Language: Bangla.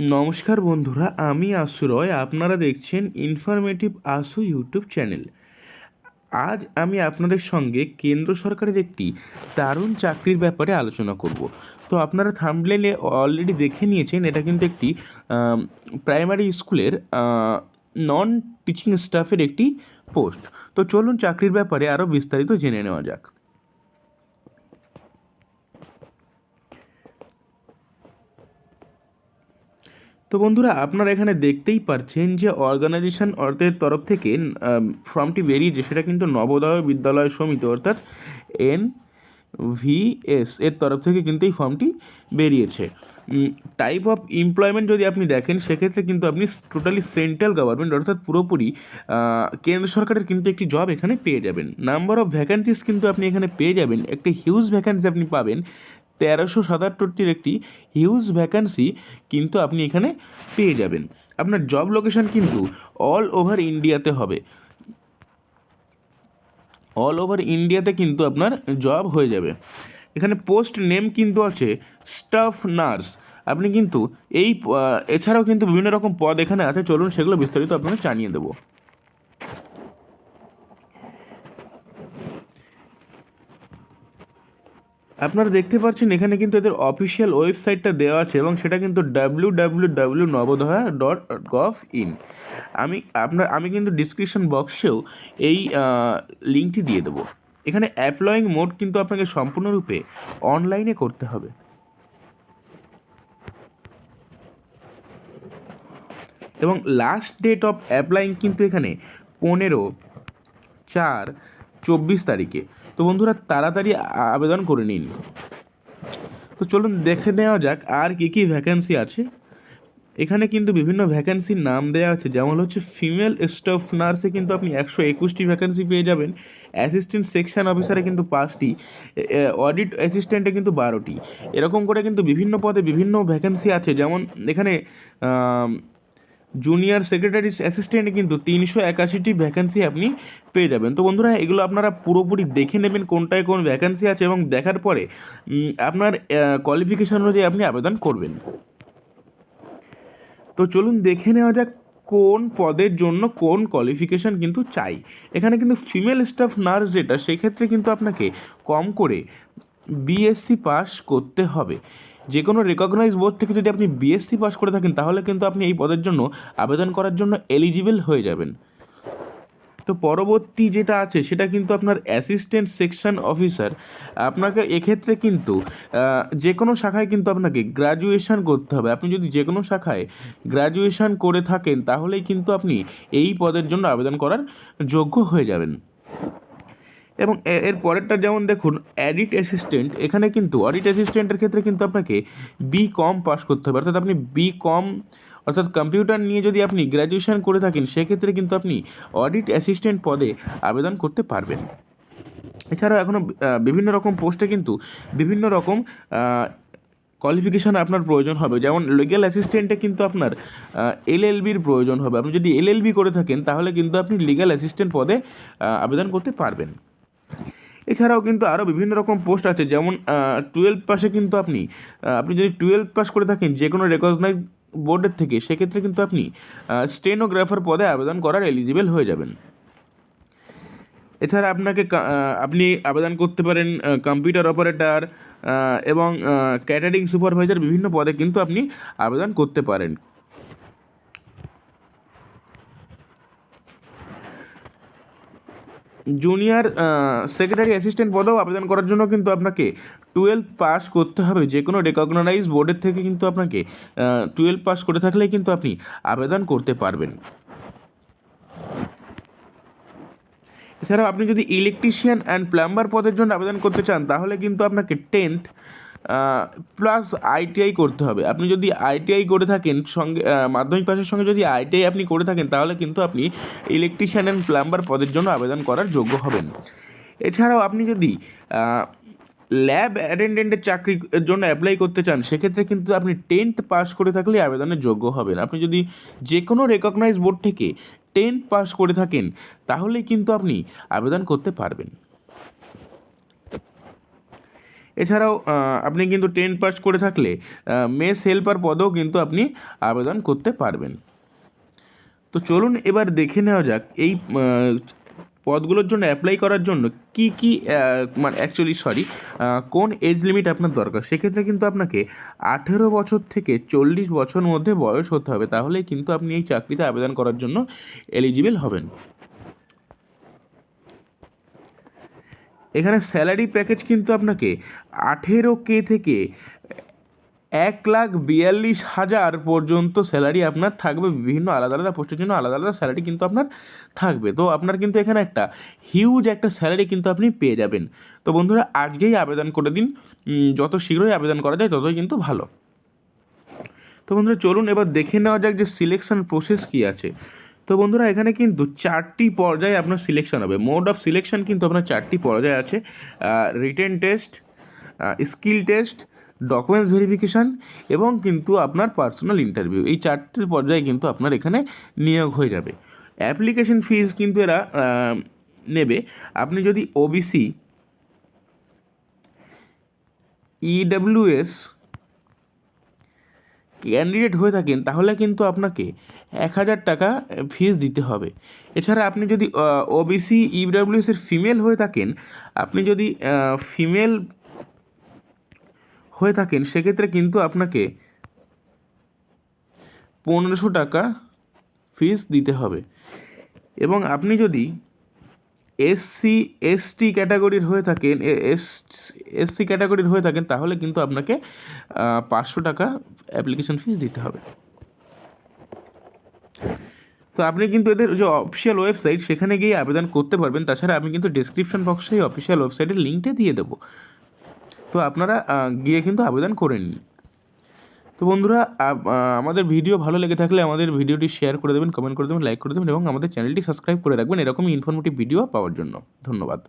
নমস্কার বন্ধুরা, আমি আশু রয়। আপনারা দেখছেন ইনফরমেটিভ আশু ইউটিউব চ্যানেল। আজ আমি আপনাদের সঙ্গে কেন্দ্র সরকারের একটি দারুণ চাকরির ব্যাপারে আলোচনা করব। তো আপনারা থাম্বনেইলে অলরেডি দেখে নিয়েছেন, এটা কিন্তু একটি প্রাইমারি স্কুলের নন টিচিং স্টাফের একটি পোস্ট। তো চলুন চাকরির ব্যাপারে আরও বিস্তারিত জেনে নেওয়া যাক। তো বন্ধুরা, আপনারা এখানে দেখতেই পাচ্ছেন যে অর্গানাইজেশন অর্থের তরফ থেকে ফর্মটি বেরিয়েছে, সেটা কিন্তু নবোদয় বিদ্যালয় সমিতি অর্থাৎ NVS এর তরফ থেকে কিন্তু এই ফর্মটি বেরিয়েছে। টাইপ অফ এমপ্লয়মেন্ট যদি আপনি দেখেন, সেক্ষেত্রে কিন্তু আপনি টোটালি সেন্ট্রাল গভর্নমেন্ট অর্থাৎ পুরোপুরি কেন্দ্র সরকারের কিন্তু একটি জব এখানে পেয়ে যাবেন। নাম্বার অফ ভ্যাকান্সিস কিন্তু আপনি এখানে পেয়ে যাবেন, একটি হিউজ ভ্যাকান্সি আপনি পাবেন। 1377টির একটি হিউজ ভ্যাকান্সি কিন্তু আপনি এখানে পেয়ে যাবেন। আপনার জব লোকেশন কিন্তু অল ওভার ইন্ডিয়াতে হবে, অল ওভার ইন্ডিয়াতে কিন্তু আপনার জব হয়ে যাবে। এখানে পোস্ট নেম কিন্তু আছে স্টাফ নার্স। আপনি কিন্তু এছাড়াও কিন্তু বিভিন্ন রকম পদ এখানে আছে, চলুন সেগুলো বিস্তারিত আপনাকে জানিয়ে দেবো। আপনারা দেখতে পাচ্ছেন এখানে কিন্তু এদের অফিসিয়াল ওয়েবসাইটটা দেওয়া আছে এবং সেটা কিন্তু www.navodaya.gov.in। আমি কিন্তু ডিসক্রিপশন বক্সেও এই লিঙ্কটি দিয়ে দেবো। এখানে অ্যাপ্লয়িং মোড কিন্তু আপনাকে সম্পূর্ণরূপে অনলাইনে করতে হবে এবং লাস্ট ডেট অফ অ্যাপ্লাইং কিন্তু এখানে 15/4/24 তারিখে। তো বন্ধুরা, তাড়াতাড়ি আবেদন করে নিন। তো চলুন দেখে নেওয়া যাক আর কী কী ভ্যাকেন্সি আছে। এখানে কিন্তু বিভিন্ন ভ্যাকেন্সির নাম দেওয়া আছে, যেমন হচ্ছে ফিমেল স্টাফ নার্সে কিন্তু আপনি 121টি ভ্যাকেন্সি পেয়ে যাবেন, অ্যাসিস্ট্যান্ট সেকশন অফিসারে কিন্তু 5টি, অডিট অ্যাসিস্ট্যান্টে কিন্তু 12টি। এরকম করে কিন্তু বিভিন্ন পদে বিভিন্ন ভ্যাকেন্সি আছে। যেমন এখানে জুনিয়র সেক্রেটারি অ্যাসিস্ট্যান্টে কিন্তু 381টি ভ্যাকেন্সি আপনি পেয়ে যাবেন। তো বন্ধুরা, এগুলো আপনারা পুরোপুরি দেখে নেবেন কোনটায় কোন ভ্যাকেন্সি আছে এবং দেখার পরে আপনার কোয়ালিফিকেশন অনুযায়ী আপনি আবেদন করবেন। তো চলুন দেখে নেওয়া যাক কোন পদের জন্য কোন কোয়ালিফিকেশান কিন্তু চাই। এখানে কিন্তু ফিমেল স্টাফ নার্স যেটা, সেক্ষেত্রে কিন্তু আপনাকে কম করে BSc পাস করতে হবে। যে কোনো রেকগনাইজ বোর্ড থেকে যদি আপনি BSc পাস করে থাকেন, তাহলে কিন্তু আপনি এই পদের জন্য আবেদন করার জন্য এলিজিবল হয়ে যাবেন। তো পরবর্তী যেটা আছে সেটা কিন্তু আপনার অ্যাসিস্ট্যান্ট সেকশন অফিসার। আপনাকে এক্ষেত্রে কিন্তু যে কোনো শাখায় কিন্তু আপনাকে গ্র্যাজুয়েশন করতে হবে। আপনি যদি যে কোনো শাখায় গ্র্যাজুয়েশন করে থাকেন, তাহলেই কিন্তু আপনি এই পদের জন্য আবেদন করার যোগ্য হয়ে যাবেন। এবং এর পরেরটা যেমন দেখুন, অডিট অ্যাসিস্ট্যান্ট। এখানে কিন্তু অডিট অ্যাসিস্ট্যান্টের ক্ষেত্রে কিন্তু আপনাকে BCom পাস করতে হবে, অর্থাৎ আপনি BCom অর্থাৎ কম্পিউটার নিয়ে যদি আপনি গ্র্যাজুয়েশন করে থাকেন, সেক্ষেত্রে কিন্তু আপনি অডিট অ্যাসিস্ট্যান্ট পদে আবেদন করতে পারবেন। এছাড়াও এখনও বিভিন্ন রকম পোস্টে কিন্তু বিভিন্ন রকম কোয়ালিফিকেশান আপনার প্রয়োজন হবে। যেমন লিগ্যাল অ্যাসিস্ট্যান্টে কিন্তু আপনার LLBর প্রয়োজন হবে। আপনি যদি LLB করে থাকেন, তাহলে কিন্তু আপনি লিগ্যাল অ্যাসিস্ট্যান্ট পদে আবেদন করতে পারবেন। এছাড়াও কিন্তু আরও বিভিন্ন রকম পোস্ট আছে, যেমন 12 পাসে কিন্তু আপনি যদি 12 পাস করে থাকেন যে কোনো রেকগনাইজ বোর্ডের থেকে, সেক্ষেত্রে কিন্তু আপনি স্টেনোগ্রাফার পদে আবেদন করার এলিজিবল হয়ে যাবেন। এছাড়া আপনি আবেদন করতে পারেন কম্পিউটার অপারেটর এবং ক্যাটারিং সুপারভাইজার, বিভিন্ন পদে কিন্তু আপনি আবেদন করতে পারেন। জুনিয়র সেক্রেটারি অ্যাসিস্ট্যান্ট পদেও আবেদন করার জন্য কিন্তু আপনাকে 12 পাস করতে হবে। যে কোনো রেকগনাইজ বোর্ডের থেকে কিন্তু আপনাকে 12 পাস করে থাকলেই কিন্তু আপনি আবেদন করতে পারবেন। এছাড়াও আপনি যদি ইলেকট্রিশিয়ান অ্যান্ড প্লাম্বার পদের জন্য আবেদন করতে চান, তাহলে কিন্তু আপনাকে 10th প্লাস ITI করতে হবে। আপনি যদি ITI করে থাকেন, সঙ্গে মাধ্যমিক পাশের সঙ্গে যদি ITI আপনি করে থাকেন, তাহলে কিন্তু আপনি ইলেকট্রিশিয়ান অ্যান্ড প্লাম্বার পদের জন্য আবেদন করার যোগ্য হবেন। এছাড়াও আপনি যদি ল্যাব অ্যাটেন্ডেন্টের চাকরির জন্য অ্যাপ্লাই করতে চান, সেক্ষেত্রে কিন্তু আপনি 10th পাস করে থাকলে আবেদনের যোগ্য হবেন। আপনি যদি যে কোনো রেকগনাইজ বোর্ড থেকে 10th পাস করে থাকেন, তাহলেই কিন্তু আপনি আবেদন করতে পারবেন। এছাড়াও আপনি কিন্তু 10 পাস করে থাকলে মেস হেল্পার পদেও কিন্তু আপনি আবেদন করতে পারবেন। তো চলুন এবার দেখে নেওয়া যাক এই পদগুলোর জন্য অ্যাপ্লাই করার জন্য কি কি মানে কোন এজ লিমিট আপনার দরকার। সেক্ষেত্রে কিন্তু আপনাকে 18 বছর থেকে 40 বছর মধ্যে বয়স হতে হবে, তাহলেই কিন্তু আপনি এই চাকরিতে আবেদন করার জন্য এলিজিবল হবেন। এখানে স্যালারি প্যাকেজ কিন্তু আপনাকে 18K থেকে 1,42,000 পর্যন্ত স্যালারি আপনার থাকবে। বিভিন্ন আলাদা আলাদা পোস্টের জন্য আলাদা আলাদা স্যালারি কিন্তু আপনার থাকবে। তো আপনার কিন্তু এখানে একটা হিউজ একটা স্যালারি কিন্তু আপনি পেয়ে যাবেন। তো বন্ধুরা, আজকেই আবেদন করে দিন, যত শীঘ্রই আবেদন করা যায় ততই কিন্তু ভালো। তো বন্ধুরা চলুন এবার দেখে নেওয়া যাক যে সিলেকশন প্রসেস কী আছে। তো বন্ধুরা, এখানে কিন্তু 4টি পর্যায়ে আপনার সিলেকশন হবে। মোড অফ সিলেকশন কিন্তু আপনার 4টি পর্যায়ে আছে। Written test, skill test, documents verification এবং কিন্তু আপনার পার্সোনাল ইন্টারভিউ। এই 4টি পর্যায়ে কিন্তু আপনার এখানে নিয়োগ হয়ে যাবে। অ্যাপ্লিকেশন ফিজ কিন্তু এরা নেবে। আপনি যদি ওবিসি, ইডব্লিউএস ক্যান্ডিডেট হয়ে থাকেন তাহলে কিন্তু আপনাকে 1,000 টাকা ফিস দিতে হবে। এছাড়া আপনি যদি ওবিসি ইডব্লিউএসের ফিমেল হয়ে থাকেন, আপনি যদি ফিমেল হয়ে থাকেন সেক্ষেত্রে কিন্তু আপনাকে 1,500 টাকা ফিস দিতে হবে। এবং আপনি যদি এসসি ক্যাটাগরির হয়ে থাকেন এসসি ক্যাটাগরির হয়ে থাকেন তাহলে কিন্তু আপনাকে 500 টাকা অ্যাপ্লিকেশন ফিস দিতে হবে। তো আপনি কিন্তু এদের যে অফিসিয়াল ওয়েবসাইট সেখানে গিয়ে আবেদন করতে পারবেন। তাছাড়া আমি কিন্তু ডিসক্রিপশন বক্সে এই অফিসিয়াল ওয়েবসাইটের লিঙ্কটা দিয়ে দেবো, তো আপনারা গিয়ে কিন্তু আবেদন করে নিন। তো বন্ধুরা, আমাদের ভিডিও ভালো লেগে থাকলে আমাদের ভিডিওটি শেয়ার করে দেবেন, কমেন্ট করে দেবেন, লাইক করে দেবেন এবং আমাদের চ্যানেলটি সাবস্ক্রাইব করে রাখবেন এরকমই ইনফরমেটিভ ভিডিও পাওয়ার জন্য। ধন্যবাদ।